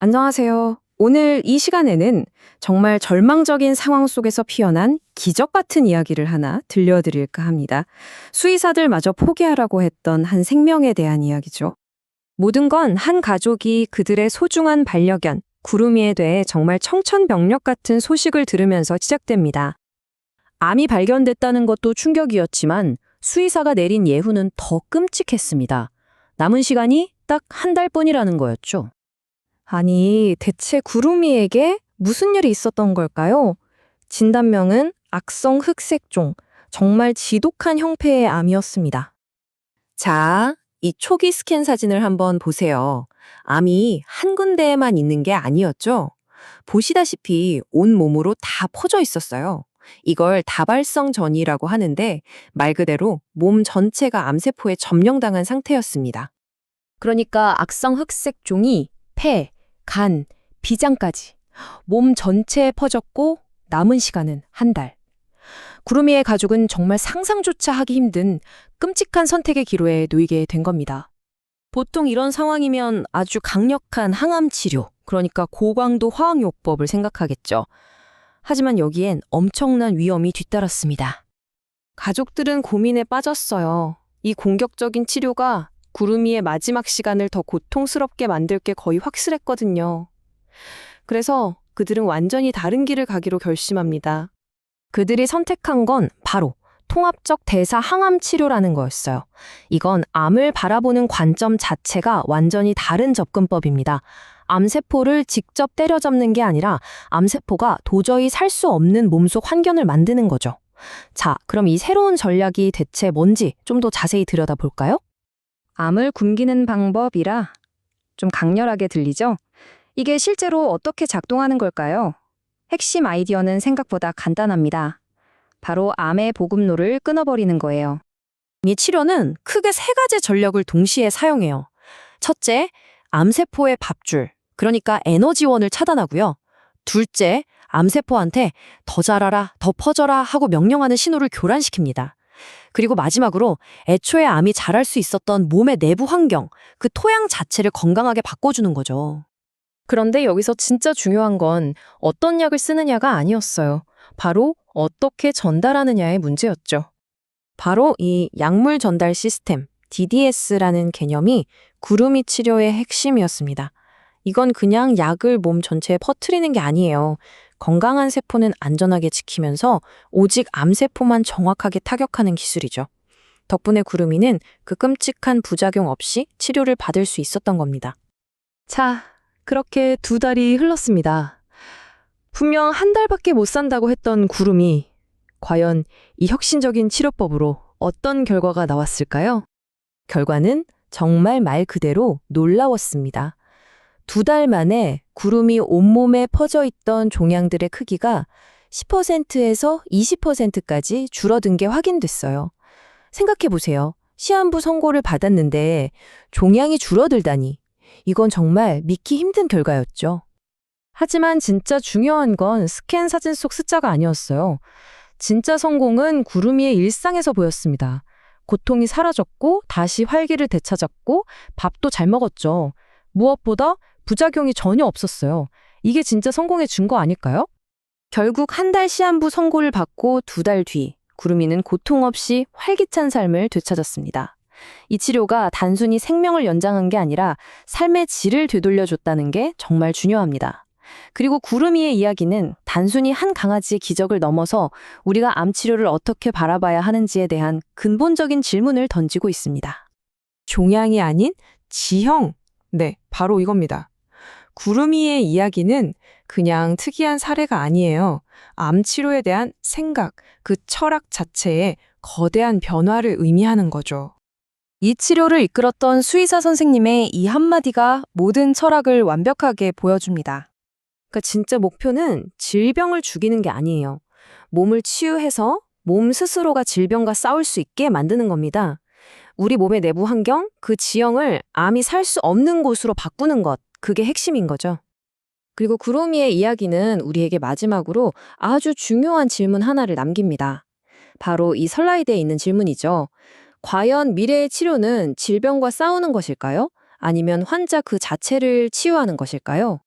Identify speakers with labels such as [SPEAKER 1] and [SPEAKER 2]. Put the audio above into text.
[SPEAKER 1] 안녕하세요. 오늘 이 시간에는 정말 절망적인 상황 속에서 피어난 기적 같은 이야기를 하나 들려드릴까 합니다. 수의사들마저 포기하라고 했던 한 생명에 대한 이야기죠. 모든 건 한 가족이 그들의 소중한 반려견, 구름이에 대해 정말 청천벽력 같은 소식을 들으면서 시작됩니다. 암이 발견됐다는 것도 충격이었지만 수의사가 내린 예후는 더 끔찍했습니다. 남은 시간이 딱 한 달뿐이라는 거였죠. 아니, 대체 구루미에게 무슨 일이 있었던 걸까요? 진단명은 악성 흑색종, 정말 지독한 형태의 암이었습니다. 자, 이 초기 스캔 사진을 한번 보세요. 암이 한 군데에만 있는 게 아니었죠? 보시다시피 온 몸으로 다 퍼져 있었어요. 이걸 다발성 전이라고 하는데 말 그대로 몸 전체가 암세포에 점령당한 상태였습니다. 그러니까 악성 흑색 종이 폐, 간, 비장까지 몸 전체에 퍼졌고 남은 시간은 한 달. 구루미의 가족은 정말 상상조차 하기 힘든 끔찍한 선택의 기로에 놓이게 된 겁니다. 보통 이런 상황이면 아주 강력한 항암 치료, 그러니까 고강도 화학요법을 생각하겠죠. 하지만 여기엔 엄청난 위험이 뒤따랐습니다. 가족들은 고민에 빠졌어요. 이 공격적인 치료가 구루미의 마지막 시간을 더 고통스럽게 만들 게 거의 확실했거든요. 그래서 그들은 완전히 다른 길을 가기로 결심합니다. 그들이 선택한 건 바로 통합적 대사 항암 치료라는 거였어요. 이건 암을 바라보는 관점 자체가 완전히 다른 접근법입니다. 암세포를 직접 때려잡는 게 아니라 암세포가 도저히 살 수 없는 몸속 환경을 만드는 거죠. 자, 그럼 이 새로운 전략이 대체 뭔지 좀 더 자세히 들여다볼까요? 암을 굶기는 방법이라 좀 강렬하게 들리죠? 이게 실제로 어떻게 작동하는 걸까요? 핵심 아이디어는 생각보다 간단합니다. 바로 암의 보급로를 끊어버리는 거예요. 이 치료는 크게 세 가지 전력을 동시에 사용해요. 첫째, 암세포의 밥줄, 그러니까 에너지원을 차단하고요. 둘째, 암세포한테 더 자라라, 더 퍼져라 하고 명령하는 신호를 교란시킵니다. 그리고 마지막으로 애초에 암이 자랄 수 있었던 몸의 내부 환경, 그 토양 자체를 건강하게 바꿔주는 거죠. 그런데 여기서 진짜 중요한 건 어떤 약을 쓰느냐가 아니었어요. 바로 어떻게 전달하느냐의 문제였죠. 바로 이 약물 전달 시스템, DDS라는 개념이 구루미 치료의 핵심이었습니다. 이건 그냥 약을 몸 전체에 퍼뜨리는 게 아니에요. 건강한 세포는 안전하게 지키면서 오직 암세포만 정확하게 타격하는 기술이죠. 덕분에 구루미는 그 끔찍한 부작용 없이 치료를 받을 수 있었던 겁니다. 자, 그렇게 두 달이 흘렀습니다. 분명 한 달밖에 못 산다고 했던 구루미, 과연 이 혁신적인 치료법으로 어떤 결과가 나왔을까요? 결과는 정말 말 그대로 놀라웠습니다. 두 달 만에 구름이 온몸에 퍼져 있던 종양들의 크기가 10%에서 20%까지 줄어든 게 확인됐어요. 생각해 보세요. 시한부 선고를 받았는데 종양이 줄어들다니. 이건 정말 믿기 힘든 결과였죠. 하지만 진짜 중요한 건 스캔 사진 속 숫자가 아니었어요. 진짜 성공은 구루미의 일상에서 보였습니다. 고통이 사라졌고 다시 활기를 되찾았고 밥도 잘 먹었죠. 무엇보다 부작용이 전혀 없었어요. 이게 진짜 성공의 증거 아닐까요? 결국 한 달 시한부 선고를 받고 두 달 뒤, 구루미는 고통 없이 활기찬 삶을 되찾았습니다. 이 치료가 단순히 생명을 연장한 게 아니라 삶의 질을 되돌려줬다는 게 정말 중요합니다. 그리고 구루미의 이야기는 단순히 한 강아지의 기적을 넘어서 우리가 암 치료를 어떻게 바라봐야 하는지에 대한 근본적인 질문을 던지고 있습니다. 종양이 아닌 지형. 네, 바로 이겁니다. 구루미의 이야기는 그냥 특이한 사례가 아니에요. 암 치료에 대한 생각, 그 철학 자체에 거대한 변화를 의미하는 거죠. 이 치료를 이끌었던 수의사 선생님의 이 한마디가 모든 철학을 완벽하게 보여줍니다. 그러니까 진짜 목표는 질병을 죽이는 게 아니에요. 몸을 치유해서 몸 스스로가 질병과 싸울 수 있게 만드는 겁니다. 우리 몸의 내부 환경, 그 지형을 암이 살 수 없는 곳으로 바꾸는 것, 그게 핵심인 거죠. 그리고 구루미의 이야기는 우리에게 마지막으로 아주 중요한 질문 하나를 남깁니다. 바로 이 슬라이드에 있는 질문이죠. 과연 미래의 치료는 질병과 싸우는 것일까요? 아니면 환자 그 자체를 치유하는 것일까요?